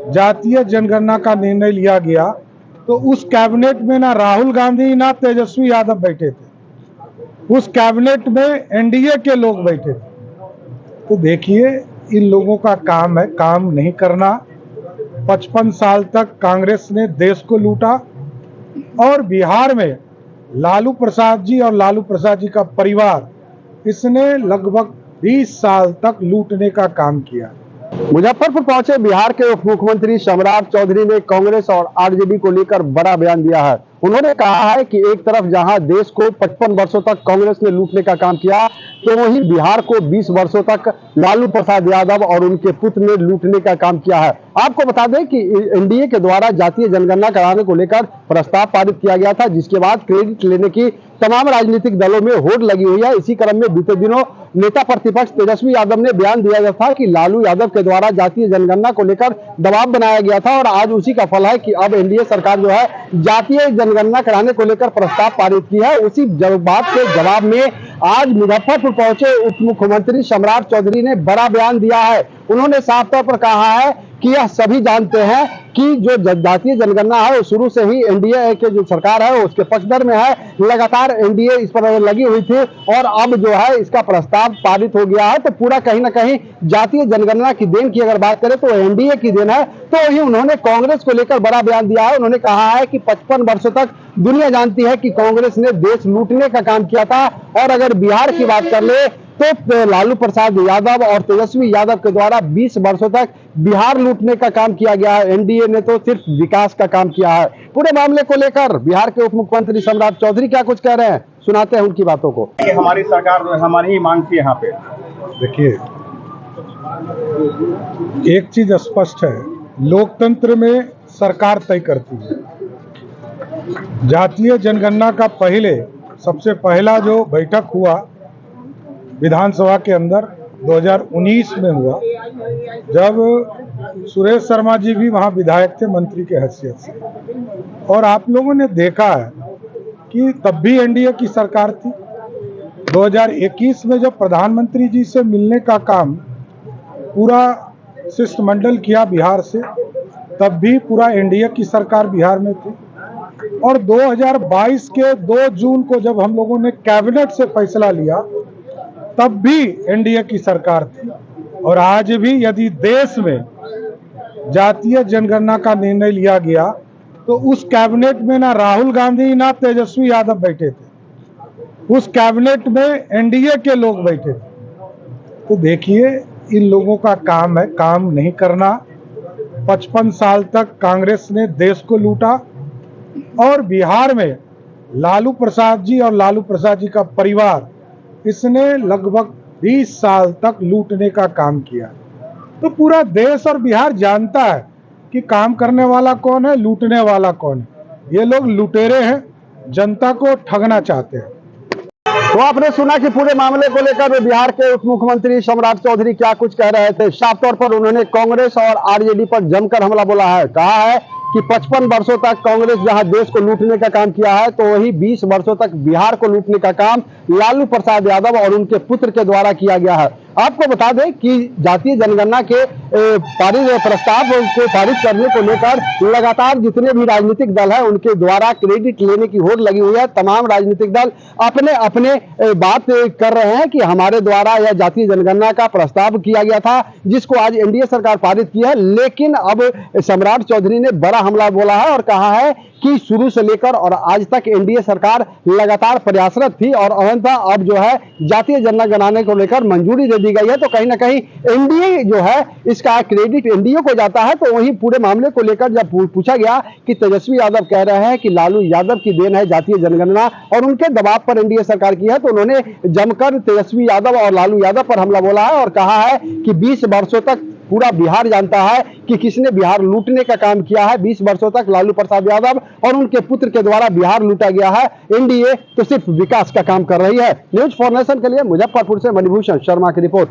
जातीय जनगणना का निर्णय लिया गया तो उस कैबिनेट में ना राहुल गांधी ना तेजस्वी यादव बैठे थे, उस कैबिनेट में एनडीए के लोग बैठे थे। तो देखिए, इन लोगों का काम है काम नहीं करना। 55 साल तक कांग्रेस ने देश को लूटा और बिहार में लालू प्रसाद जी और लालू प्रसाद जी का परिवार, इसने लगभग 20 साल तक लूटने का काम किया। मुजफ्फरपुर पहुंचे बिहार के उप मुख्यमंत्री सम्राट चौधरी ने कांग्रेस और आरजेडी को लेकर बड़ा बयान दिया है। उन्होंने कहा है कि एक तरफ जहां देश को 55 वर्षों तक कांग्रेस ने लूटने का काम किया, तो वहीं बिहार को 20 वर्षों तक लालू प्रसाद यादव और उनके पुत्र ने लूटने का काम किया है। आपको बता दें कि एनडीए के द्वारा जातीय जनगणना कराने को लेकर प्रस्ताव पारित किया गया था, जिसके बाद क्रेडिट लेने की तमाम राजनीतिक दलों में होड़ लगी हुई है। इसी क्रम में बीते दिनों नेता प्रतिपक्ष तेजस्वी यादव ने बयान दिया था कि लालू यादव के द्वारा जातीय जनगणना को लेकर दबाव बनाया गया था, और आज उसी का फल है कि अब एनडीए सरकार जो है जातीय जनगणना कराने को लेकर प्रस्ताव पारित की है। उसी बात के जवाब में आज मुजफ्फरपुर पहुंचे उप मुख्यमंत्री सम्राट चौधरी ने बड़ा बयान दिया है। उन्होंने साफ तौर पर कहा है कि यह सभी जानते हैं कि जो जातीय जनगणना है वो शुरू से ही एनडीए के जो सरकार है उसके पक्षधर में है। लगातार एनडीए इस पर लगी हुई थी और अब जो है इसका प्रस्ताव पारित हो गया है। तो पूरा कहीं ना कहीं जातीय जनगणना की देन की अगर बात करें तो एनडीए की देन है। तो वही उन्होंने कांग्रेस को लेकर बड़ा बयान दिया है। उन्होंने कहा है कि 55 वर्षों तक दुनिया जानती है कि कांग्रेस ने देश लूटने का काम किया था, और अगर बिहार की बात कर ले तो लालू प्रसाद यादव और तेजस्वी यादव के द्वारा 20 वर्षों तक बिहार लूटने का काम किया गया है। एनडीए ने तो सिर्फ विकास का काम किया है। पूरे मामले को लेकर बिहार के उप मुख्यमंत्री सम्राट चौधरी क्या कुछ कह रहे हैं, सुनाते हैं उनकी बातों को। हमारी सरकार हमारी ही मांग थी। यहाँ पे देखिए, एक चीज स्पष्ट है, लोकतंत्र में सरकार तय करती है। जातीय जनगणना का सबसे पहला जो बैठक हुआ विधानसभा के अंदर 2019 में हुआ, जब सुरेश शर्मा जी भी वहां विधायक थे मंत्री के हैसियत से, और आप लोगों ने देखा है कि तब भी एनडीए की सरकार थी। 2021 में जब प्रधानमंत्री जी से मिलने का काम पूरा शिष्टमंडल किया बिहार से, तब भी पूरा एनडीए की सरकार बिहार में थी। और 2022 के 2 जून को जब हम लोगों ने कैबिनेट से फैसला लिया, तब भी एनडीए की सरकार थी। और आज भी यदि देश में जातीय जनगणना का निर्णय लिया गया तो उस कैबिनेट में ना राहुल गांधी ना तेजस्वी यादव बैठे थे, उस कैबिनेट में एनडीए के लोग बैठे थे। तो देखिए, इन लोगों का काम है काम नहीं करना। 55 साल तक कांग्रेस ने देश को लूटा और बिहार में लालू प्रसाद जी और लालू प्रसाद जी का परिवार, इसने लगभग 20 साल तक लूटने का काम किया। तो पूरा देश और बिहार जानता है कि काम करने वाला कौन है, लूटने वाला कौन है। ये लोग लुटेरे हैं, जनता को ठगना चाहते हैं। तो आपने सुना कि पूरे मामले को लेकर बिहार के उप मुख्यमंत्री सम्राट चौधरी क्या कुछ कह रहे थे। साफ तौर पर उन्होंने कांग्रेस और आरजेडी पर जमकर हमला बोला है। कहा है कि 55 वर्षों तक कांग्रेस जहां देश को लूटने का काम किया है, तो वही 20 वर्षों तक बिहार को लूटने का काम लालू प्रसाद यादव और उनके पुत्र के द्वारा किया गया है। आपको बता दें कि जातीय जनगणना के प्रस्ताव को पारित करने को लेकर लगातार जितने भी राजनीतिक दल हैं उनके द्वारा क्रेडिट लेने की होड़ लगी हुई है। तमाम राजनीतिक दल अपने अपने बात कर रहे हैं कि हमारे द्वारा यह जातीय जनगणना का प्रस्ताव किया गया था, जिसको आज एनडीए सरकार पारित की है। लेकिन अब सम्राट चौधरी ने बड़ा हमला बोला है और कहा है कि शुरू से लेकर और आज तक एनडीए सरकार लगातार प्रयासरत थी, और अंततः अब जो है जातीय जनगणना को लेकर मंजूरी दे दी गई है। तो कहीं ना कहीं एनडीए जो है इसका क्रेडिट एनडीए को जाता है। तो वहीं पूरे मामले को लेकर जब पूछा गया कि तेजस्वी यादव कह रहे हैं कि लालू यादव की देन है जातीय जनगणना और उनके दबाव पर एनडीए सरकार की है, तो उन्होंने जमकर तेजस्वी यादव और लालू यादव पर हमला बोला है और कहा है कि 20 वर्षों तक पूरा बिहार जानता है कि किसने बिहार लूटने का काम किया है। 20 वर्षों तक लालू प्रसाद यादव और उनके पुत्र के द्वारा बिहार लूटा गया है। एनडीए तो सिर्फ विकास का काम कर रही है। न्यूज़ 4 नेशन के लिए मुजफ्फरपुर से मणिभूषण शर्मा की रिपोर्ट।